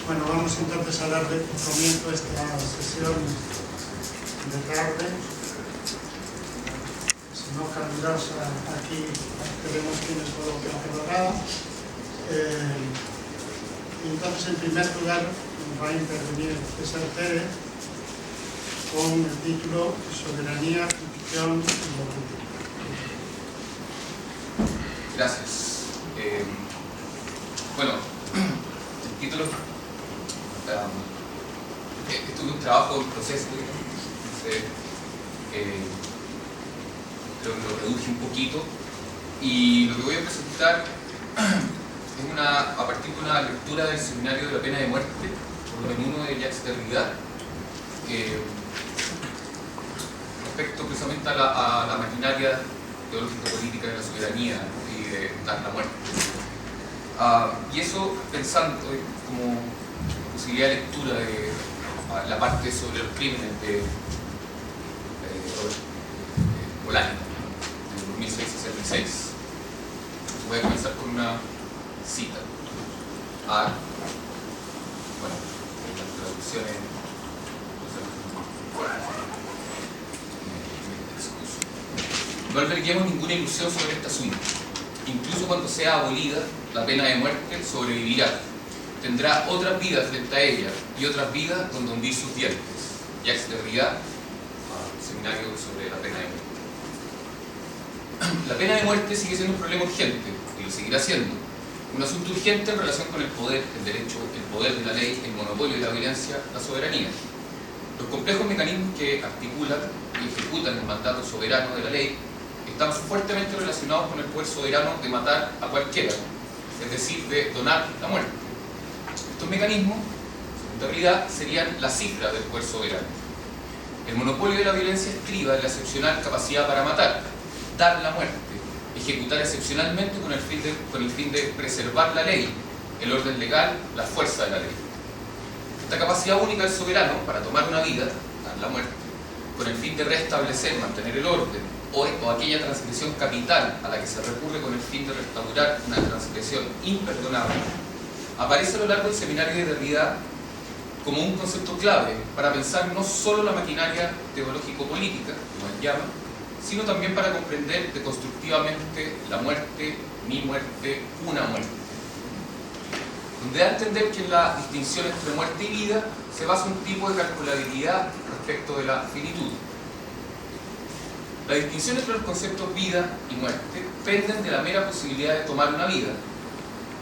Bueno, vamos entonces a dar comienzo a esta sesión de tarde. Si no, calurosa, aquí tenemos quienes coloquen la colorada. Entonces, en primer lugar, va a intervenir César Pérez con el título Soberanía, ficción y locura. Gracias. Bueno, el título esto es un trabajo en proceso, entonces lo reduje un poquito, y lo que voy a presentar es a partir de una lectura del Seminario de la Pena de Muerte, volumen 1 de Jacques Derrida, respecto precisamente a la maquinaria teológica política de la soberanía y de la muerte. Y eso pensando como posibilidad de lectura de la parte sobre los crímenes de Bolaño, de 1666. Voy a comenzar con una cita. Bueno, las traducciones. No alberguemos ninguna ilusión sobre este asunto. Incluso cuando sea abolida, la pena de muerte sobrevivirá. Tendrá otras vidas frente a ella y otras vidas donde hundir sus dientes. Jacques Derrida, Seminario sobre la pena de muerte. La pena de muerte sigue siendo un problema urgente, y lo seguirá siendo. Un asunto urgente en relación con el poder, el derecho, el poder de la ley, el monopolio de la violencia, la soberanía. Los complejos mecanismos que articulan y ejecutan el mandato soberano de la ley están fuertemente relacionados con el poder soberano de matar a cualquiera, es decir, de donar la muerte. Estos mecanismos, en realidad, serían la cifra del poder soberano. El monopolio de la violencia estriba en la excepcional capacidad para matar, dar la muerte, ejecutar excepcionalmente con el fin de preservar la ley, el orden legal, la fuerza de la ley. Esta capacidad única del soberano para tomar una vida, dar la muerte, con el fin de restablecer, mantener el orden, o aquella transgresión capital a la que se recurre con el fin de restaurar una transgresión imperdonable, aparece a lo largo del Seminario de Derrida como un concepto clave para pensar no solo la maquinaria teológico-política, como él llama, sino también para comprender deconstructivamente la muerte, mi muerte, una muerte. Donde da a entender que en la distinción entre muerte y vida se basa un tipo de calculabilidad respecto de la finitud. La distinción entre los conceptos vida y muerte penden de la mera posibilidad de tomar una vida,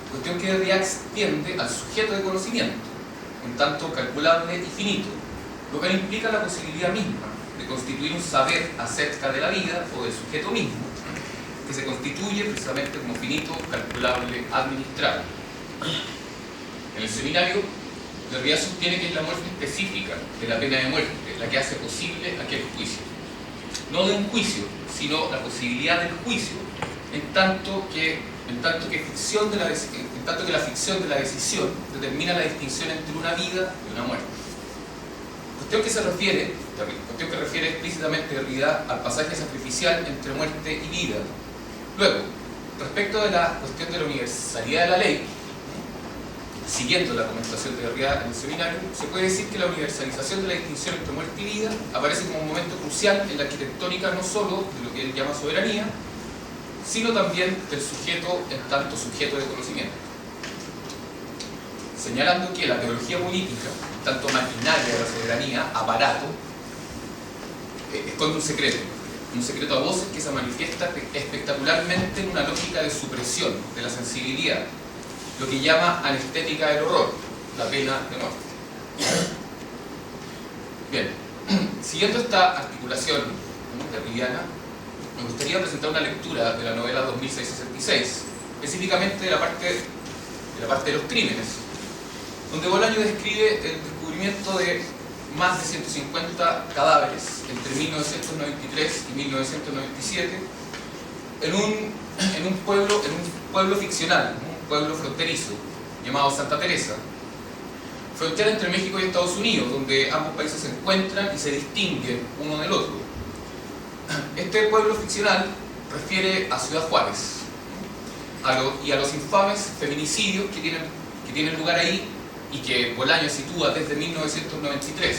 cuestión que Derrida extiende al sujeto de conocimiento, en tanto calculable y finito, lo que implica la posibilidad misma de constituir un saber acerca de la vida o del sujeto mismo, que se constituye precisamente como finito, calculable, administrable. En el seminario, Derrida sostiene que es la muerte específica de la pena de muerte la que hace posible aquel juicio. No de un juicio, sino la posibilidad del juicio, en tanto que la ficción de la decisión determina la distinción entre una vida y una muerte. Cuestión que refiere explícitamente Derrida al pasaje sacrificial entre muerte y vida. Luego, respecto de la cuestión de la universalidad de la ley, siguiendo la comentación de Derrida en el seminario, se puede decir que la universalización de la distinción entre muerte y vida aparece como un momento crucial en la arquitectónica no solo de lo que él llama soberanía, sino también del sujeto en tanto sujeto de conocimiento. Señalando que la teología política, en tanto maquinaria de la soberanía, aparato, esconde un secreto a voces que se manifiesta espectacularmente en una lógica de supresión de la sensibilidad, lo que llama anestética del horror, la pena de muerte. Bien, siguiendo esta articulación derridiana, me gustaría presentar una lectura de la novela 2666, específicamente de la parte de los crímenes, donde Bolaño describe el descubrimiento de más de 150 cadáveres entre 1993 y 1997 en un pueblo ficcional, un pueblo fronterizo llamado Santa Teresa, frontera entre México y Estados Unidos, donde ambos países se encuentran y se distinguen uno del otro. Este pueblo ficcional refiere a Ciudad Juárez y a los infames feminicidios que tienen lugar ahí y que Bolaño sitúa desde 1993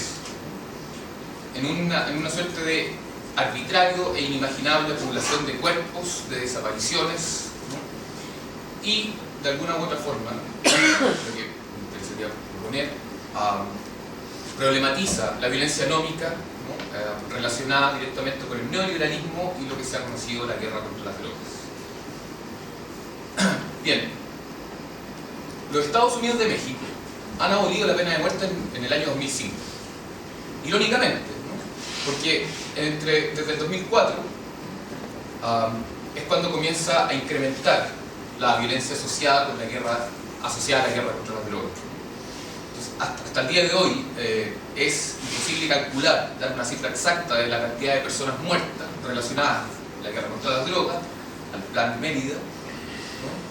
en una suerte de arbitrario e inimaginable acumulación de cuerpos, de desapariciones, ¿no? Y de alguna u otra forma, lo que me interesaría proponer, problematiza la violencia nómica, ¿no? Relacionada directamente con el neoliberalismo y lo que se ha conocido la guerra contra las drogas. Bien, los Estados Unidos de México han abolido la pena de muerte en el año 2005. Irónicamente, ¿no? Porque desde el 2004 es cuando comienza a incrementar la violencia asociada con la guerra, asociada a la guerra contra las drogas. Entonces, hasta el día de hoy es imposible calcular, dar una cifra exacta de la cantidad de personas muertas relacionadas a la guerra contra las drogas, al Plan Mérida, ¿no?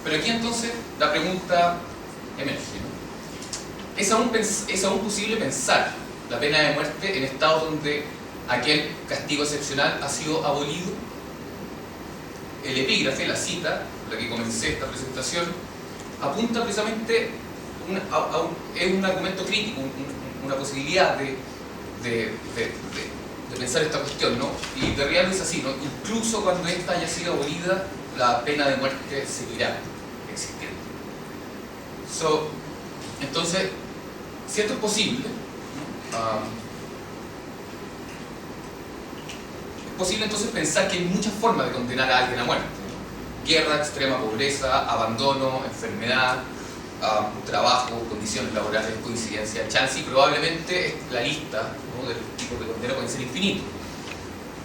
Pero aquí entonces la pregunta emerge, ¿no? ¿Es aún posible pensar la pena de muerte en estados donde aquel castigo excepcional ha sido abolido? El epígrafe, la cita, con la que comencé esta presentación, apunta precisamente es un argumento crítico, una posibilidad de pensar esta cuestión, ¿no? Y de real es así, ¿no? Incluso cuando esta haya sido abolida, la pena de muerte seguirá existiendo. Entonces, si esto es posible, ¿no? Es posible entonces pensar que hay muchas formas de condenar a alguien a muerte, ¿no? Guerra, extrema pobreza, abandono, enfermedad, trabajo, condiciones laborales, coincidencia, chance, y probablemente la lista, ¿no?, de los tipos de condena pueden ser infinitos.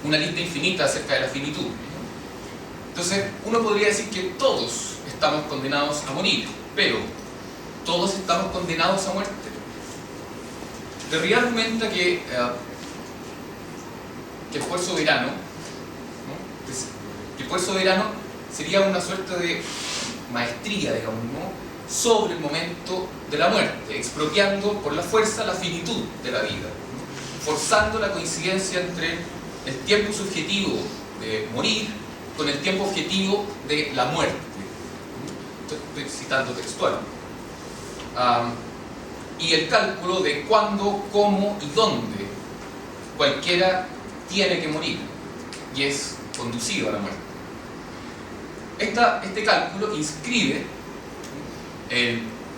Una lista infinita acerca de la finitud, ¿no? Entonces, uno podría decir que todos estamos condenados a morir, pero todos estamos condenados a muerte. Derrida argumenta que el poder soberano, ¿no?, que el poder soberano sería una suerte de maestría, digamos, ¿no?, sobre el momento de la muerte, expropiando por la fuerza la finitud de la vida, ¿no?, forzando la coincidencia entre el tiempo subjetivo de morir con el tiempo objetivo de la muerte. Estoy citando textual. Y el cálculo de cuándo, cómo y dónde cualquiera tiene que morir y es conducido a la muerte. Este cálculo inscribe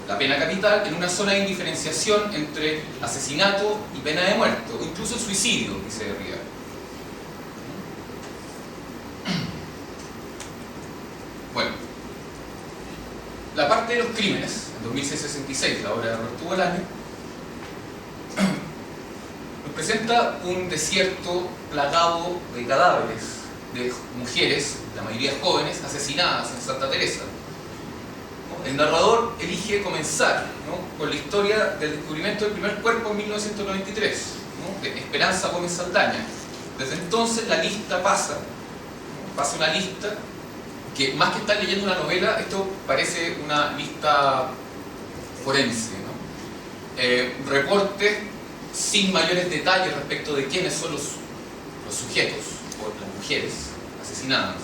la pena capital en una zona de indiferenciación entre asesinato y pena de muerte, o incluso el suicidio, dice Derrida. Bueno, la parte de los crímenes, en 2666, la obra de Roberto Bolaño, nos presenta un desierto plagado de cadáveres de mujeres, la mayoría jóvenes, asesinadas en Santa Teresa. El narrador elige comenzar, ¿no?, con la historia del descubrimiento del primer cuerpo en 1993, ¿no?, de Esperanza Gómez Saldaña. Desde entonces la lista pasa una lista que, más que estar leyendo una novela, esto parece una lista forense, ¿no? Reportes sin mayores detalles respecto de quiénes son los sujetos o las mujeres asesinadas.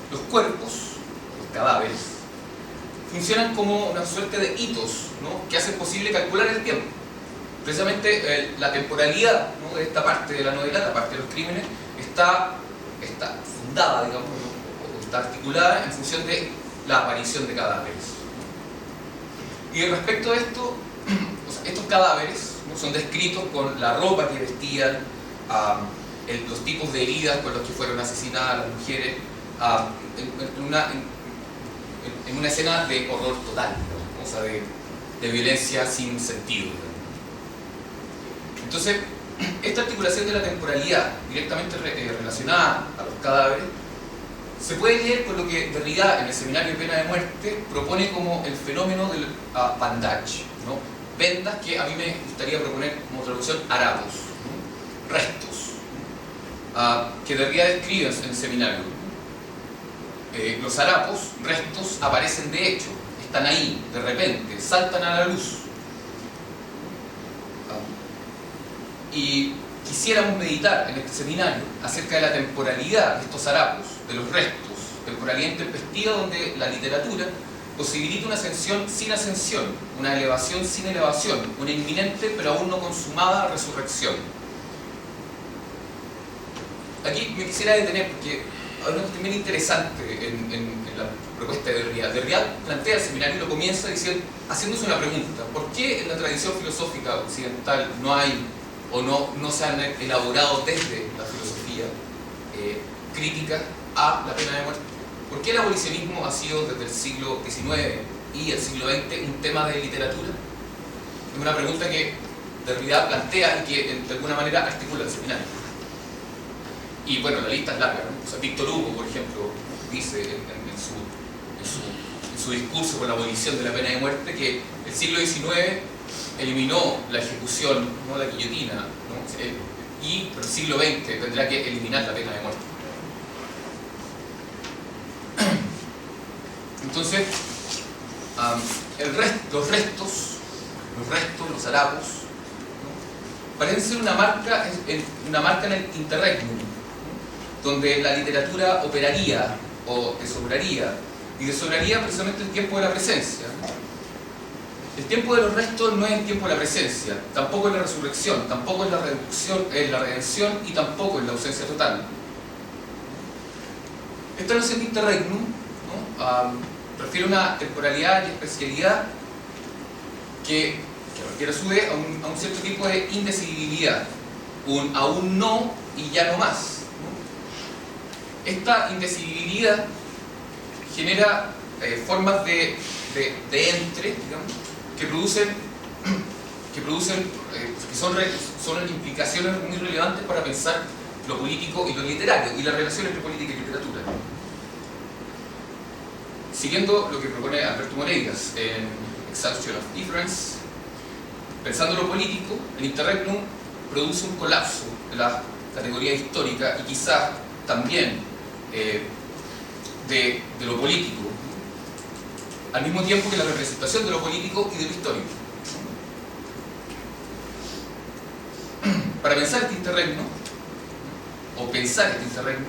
Los cuerpos, los cadáveres, funcionan como una suerte de hitos, ¿no?, que hacen posible calcular el tiempo. Precisamente la temporalidad, ¿no?, de esta parte de la novela, la parte de los crímenes, está fundada, digamos, ¿no?, o está articulada en función de la aparición de cadáveres. Y respecto a esto, o sea, estos cadáveres, ¿no?, son descritos con la ropa que vestían, los tipos de heridas con los que fueron asesinadas las mujeres, en una escena de horror total, ¿no?, o sea, de violencia sin sentido. Entonces, esta articulación de la temporalidad directamente relacionada a los cadáveres se puede leer con lo que Derrida, en el seminario de pena de muerte, propone como el fenómeno del bandage, ¿no?, vendas, que a mí me gustaría proponer como traducción harapos, ¿no?, restos, que Derrida describe en el seminario. Los harapos, restos, aparecen de hecho, están ahí, de repente, saltan a la luz. Y quisiéramos meditar en este seminario acerca de la temporalidad de estos harapos, de los restos, temporalidad intempestiva donde la literatura posibilita una ascensión sin ascensión, una elevación sin elevación, una inminente pero aún no consumada resurrección. Aquí me quisiera detener porque hay una cuestión bien interesante en la propuesta de Derrida. Derrida plantea el seminario y lo comienza diciendo, haciéndose una pregunta: ¿por qué en la tradición filosófica occidental no hay o no se han elaborado desde la filosofía críticas a la pena de muerte? ¿Por qué el abolicionismo ha sido desde el siglo XIX y el siglo XX un tema de literatura? Es una pregunta que Derrida plantea y que de alguna manera articula el seminario. Y bueno, la lista es larga, ¿no? O sea, Víctor Hugo, por ejemplo, dice en su discurso por la abolición de la pena de muerte que el siglo XIX eliminó la ejecución, no la guillotina, ¿no? Pero el siglo XX tendrá que eliminar la pena de muerte. Entonces, los harapos, ¿no? Parecen ser una marca en el interregnum, ¿no? Donde la literatura operaría o desobraría, y desobraría precisamente el tiempo de la presencia, ¿no? El tiempo de los restos no es el tiempo de la presencia, tampoco es la resurrección, tampoco es la redención y tampoco es la ausencia total. Esta noción de interregnum, ¿no? Refiere a una temporalidad y especialidad que refiere a su vez a un cierto tipo de indecidibilidad, un aún no y ya no más, ¿no? Esta indecidibilidad genera formas de entre, digamos, que son implicaciones muy relevantes para pensar lo político y lo literario y la relación entre política y literatura. Siguiendo lo que propone Alberto Moreiras en Exhaustion of Difference, pensando lo político, el interregnum produce un colapso de la categoría histórica y quizás también de lo político, al mismo tiempo que la representación de lo político y de lo histórico. Para pensar este interregno, o pensar este interregno,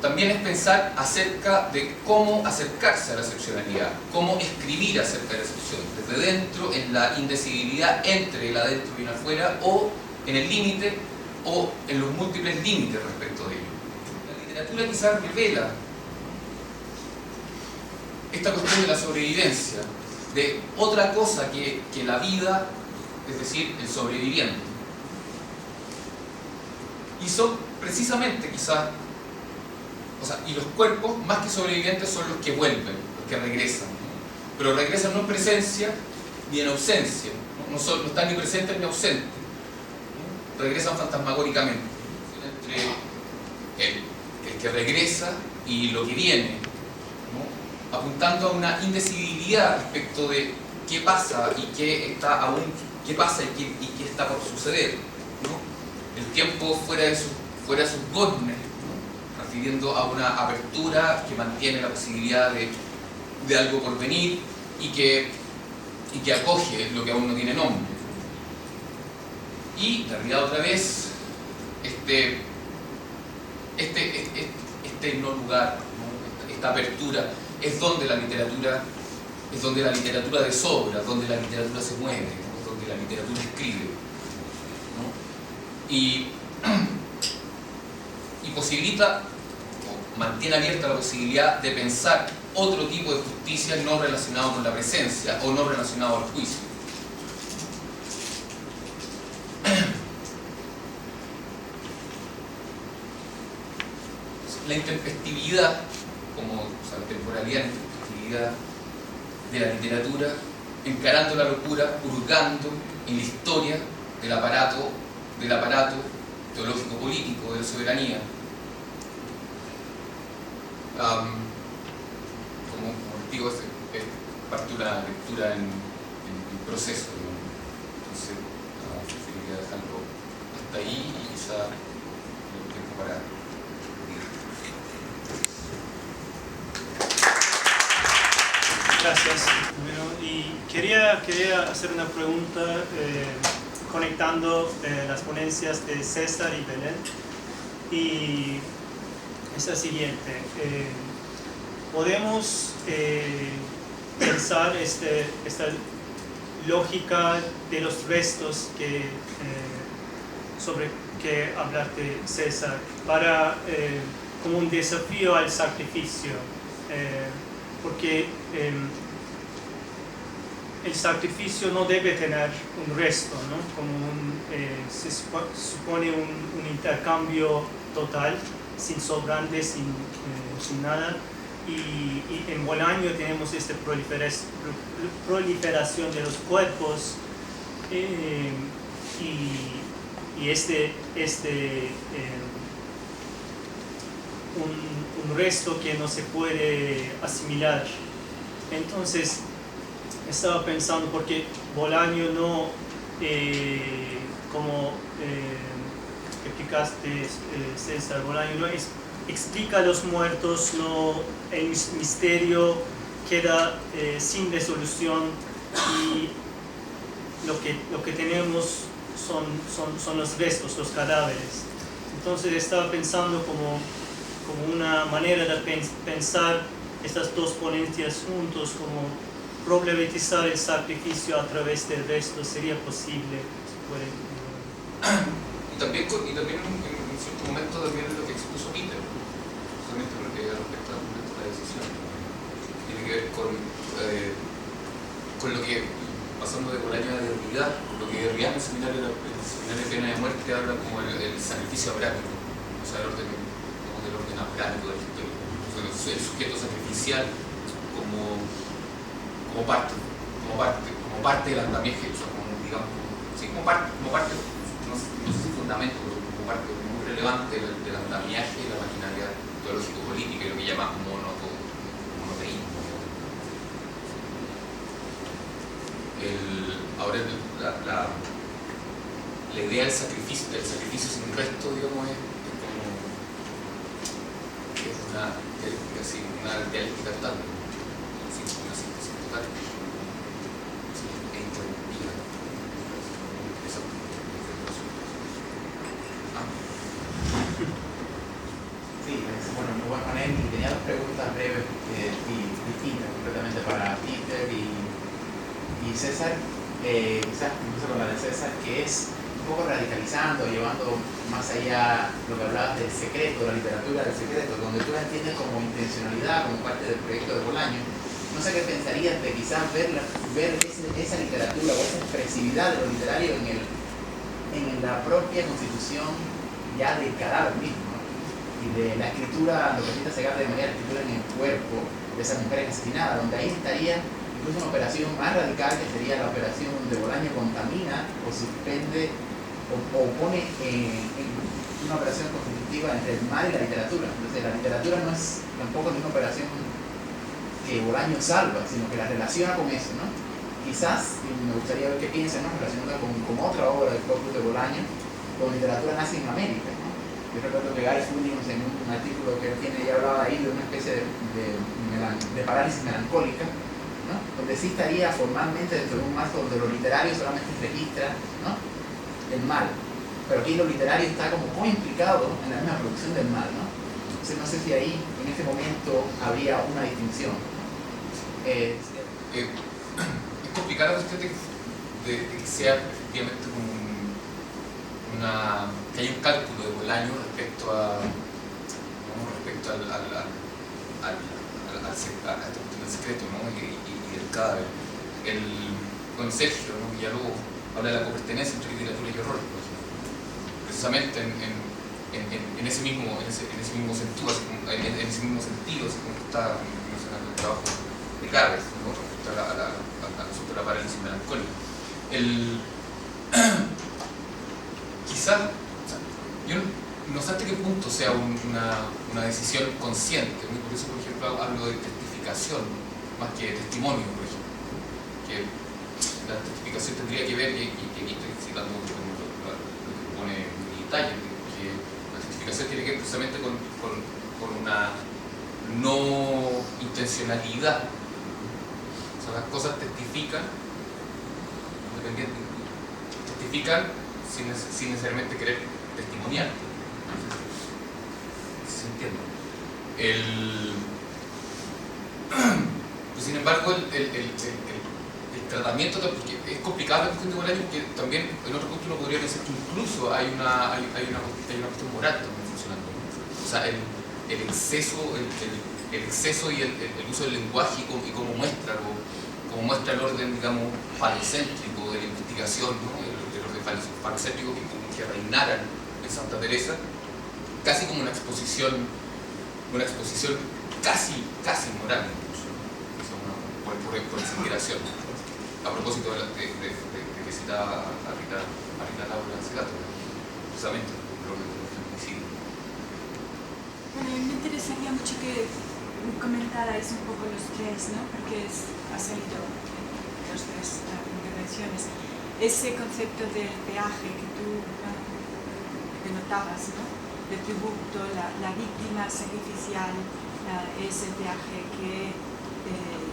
también es pensar acerca de cómo acercarse a la excepcionalidad, cómo escribir acerca de la excepción, desde dentro, en la indecidibilidad entre el adentro y el afuera, o en el límite, o en los múltiples límites respecto de ello. La literatura quizás revela esta cuestión de la sobrevivencia, de otra cosa que la vida, es decir, el sobreviviente. Y son precisamente quizás, y los cuerpos, más que sobrevivientes, son los que vuelven, los que regresan. Pero regresan no en presencia ni en ausencia, no están ni presentes ni ausentes, ¿no? Regresan fantasmagóricamente. Entre el que regresa y lo que viene, ¿no? Apuntando a una indecidibilidad respecto de qué pasa y qué pasa y qué está por suceder, ¿no? El tiempo fuera de sus goznes, refiriendo a una apertura que mantiene la posibilidad de algo por venir y que acoge lo que aún no tiene nombre. Y Derrida otra vez este no lugar, ¿no? Esta apertura es donde la literatura desobra, donde la literatura se mueve, ¿no? Donde la literatura escribe, ¿no? Y posibilita, o mantiene abierta la posibilidad de pensar otro tipo de justicia no relacionado con la presencia o no relacionado al juicio. La intempestividad, la temporalidad, la intempestividad de la literatura, encarando la locura, hurgando en la historia del aparato teológico-político, de la soberanía. Como digo, es parte de una lectura en proceso, ¿no? Entonces, preferiría dejarlo hasta ahí y quizá el tiempo para Gracias. Bueno, y quería hacer una pregunta conectando las ponencias de César y Belén. Y es la siguiente. Podemos pensar esta lógica de los restos sobre que hablaste, César, para como un desafío al sacrificio, porque el sacrificio no debe tener un resto, ¿no? Como se supone un intercambio total, sin sobrantes, sin nada. Y en Bolaño tenemos esta proliferación de los cuerpos y un resto que no se puede asimilar. Entonces estaba pensando, porque Bolaño no, como explicaste, César, Bolaño no explica a los muertos, no, el misterio queda sin resolución, y lo que tenemos son los restos, los cadáveres. Entonces estaba pensando como una manera de pensar estas dos ponencias juntos, como problematizar el sacrificio a través del resto. ¿Sería posible? Y también en cierto momento también lo que expuso Peter, justamente porque respecto a la decisión, tiene que ver con lo que, pasando de Bolaño a Derrida, con lo que Derrida en el seminario de pena de muerte habla como el sacrificio abrámico, o sea, del orden abrámico de la historia, el sujeto sacrificial como parte del andamiaje, o sea, como parte, no sé si fundamento, pero como parte muy relevante del andamiaje de la maquinaria teológico-política y lo que llama monoteísmo. Ahora la idea del sacrificio sin resto, digamos, es una dialéctica total, una síntesis total. Sí, bueno, muy buen panel, y tenía dos preguntas breves y distintas, completamente para Peter y César. Quizás empiezo con la de César, que es un poco radicalizando, llevando más allá lo que hablabas del secreto, la literatura del secreto, donde tú la entiendes como intencionalidad, como parte del proyecto de Bolaño. No sé qué pensarías de quizás ver esa literatura o esa expresividad de lo literario en la propia constitución ya del cadáver mismo, ¿no? Y de la escritura, lo que cita Segarra de María, la escritura en el cuerpo de esa mujer asesinada, donde ahí estaría incluso una operación más radical, que sería la operación donde Bolaño contamina o suspende o pone en una operación constitutiva entre el mal y la literatura. Entonces la literatura no es tampoco una operación que Bolaño salva, sino que la relaciona con eso, ¿no? Quizás, y me gustaría ver qué piensan, ¿no?, relacionando con otra obra del corpus de Bolaño, con literatura nazi en América, ¿no? Yo recuerdo que Gary Fullions, en un artículo que él tiene, ya hablaba ahí de una especie de parálisis melancólica, ¿no?, donde sí estaría formalmente dentro de un marco donde lo literario solamente registra, ¿no?, el mal, pero aquí lo literario está como muy implicado en la misma producción del mal, ¿no? Entonces no sé si ahí, en este momento, habría una distinción. Es complicada la cuestión de que sea efectivamente como que hay un cálculo de Bolaño respecto al secreto, ¿no?, y el cadáver. Con Sergio, ¿no?, Villalobos habla de la copertenencia entre literatura y horror, por ejemplo. Precisamente en ese mismo sentido, así como está mencionando el trabajo de Garbes, ¿no?, respecto a la parálisis melancólica. Quizás, yo no sé hasta qué punto sea una decisión consciente, ¿no? Por eso, por ejemplo, hablo de testificación más que de testimonio, por ejemplo, que la testificación tendría que ver, y aquí estoy citando lo que pone Italia, que la testificación tiene que ver precisamente con una no intencionalidad. O sea, las cosas testifican justifican sin necesariamente querer testimoniar. ¿Se entiende? Pues, sin embargo, el tratamiento, porque es complicado la cuestión de Bolaño, porque también en otro punto uno podría pensar que incluso hay una cuestión moral también funcionando. O sea, el exceso y el uso del lenguaje y cómo muestra el orden, digamos, falocéntrico de la investigación, ¿no? El orden falocéntrico que reinaran en Santa Teresa, casi como una exposición casi moral, incluso, por exageración. A propósito de que citaba a Rita Laura Segato, precisamente el orden del feminicidio. Bueno, a mí me interesaría mucho que comentarais un poco los tres, ¿no? Porque ha salido en las tres intervenciones ese concepto del peaje que tú denotabas, ¿no? De tributo, la víctima sacrificial es el peaje que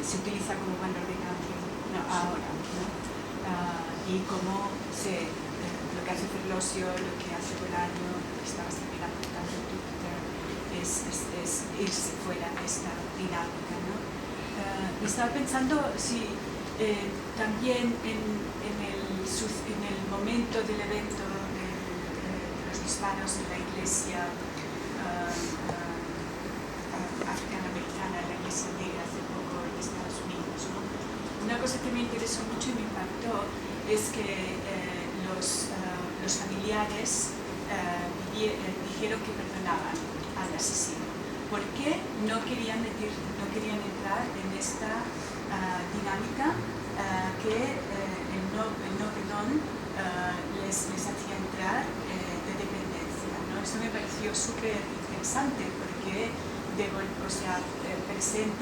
se utiliza como valor de cambio, ¿no? Ahora, ¿no? Y cómo lo que hace Ferlosio, lo que hace Bolaño, lo que estabas también apuntando tú, es irse fuera de esta dinámica, ¿no? Y estaba pensando si también en el momento del evento de los disparos en la iglesia afroamericana, la iglesia negra hace poco en Estados Unidos, ¿no? Una cosa que me interesó mucho y me impactó es que los familiares dijeron que perdonaban al asesino. ¿Por qué no querían entrar en esta dinámica que el no perdón les hacía entrar de dependencia, ¿no? Eso me pareció súper interesante porque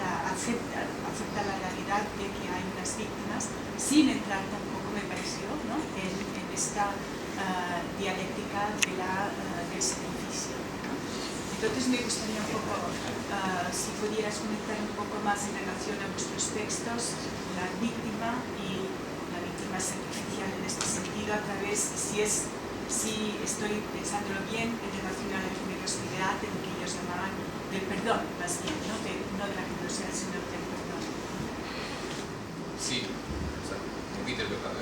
acepta la realidad de que hay unas víctimas sin entrar tampoco, me pareció, ¿no? en esta dialéctica del sacrificio, ¿no? Entonces me gustaría un poco, si pudieras comentar un poco más en relación a vuestros textos, la víctima y la víctima sacrificial en este sentido, a través, si estoy pensándolo bien, en relación a la generosidad de lo que ellos llamaban del perdón, más bien, no de la generosidad, sino del perdón. Sí, o sea, Peter, ¿verdad?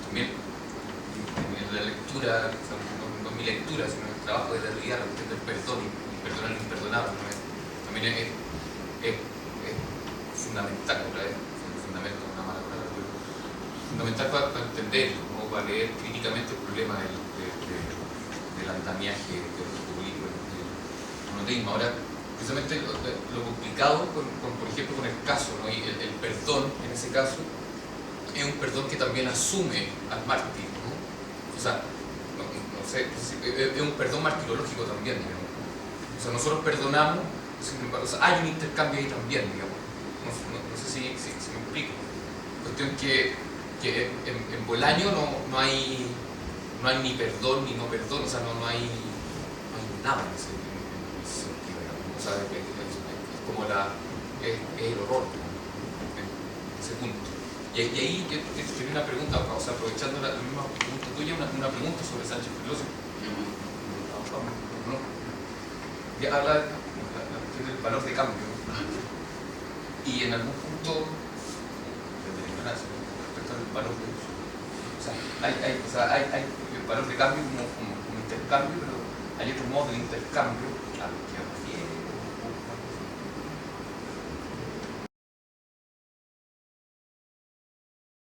También en la lectura, o sea, no mi lectura, sino el trabajo de Derrida, la cuestión del perdón y perdonar lo imperdonable, ¿no? También es fundamental, ¿verdad? Fundamental, una mala palabra, pero fundamental para entender, ¿no? Para leer críticamente el problema del andamiaje político del monoteísmo. Ahora, precisamente lo complicado, por ejemplo, con el caso, ¿no? Y el perdón, en ese caso, es un perdón que también asume al mártir, ¿no? O sea, no sé, es un perdón martirológico también, digamos. O sea, nosotros perdonamos, sin embargo, o sea, hay un intercambio ahí también, digamos. No sé si me explico. Cuestión que en Bolaño no hay ni perdón ni no perdón, o sea, no hay nada en ese sentido, digamos. O sea, es como es el horror, en ese punto. Y ahí yo tenía una pregunta, o sea, aprovechando la misma pregunta tuya, una pregunta sobre Sánchez Ferlosio. Ya habla del valor de cambio. Y en algún punto, respecto al valor de uso. O sea, hay el valor de cambio como intercambio, pero hay otro modo de intercambio, claro,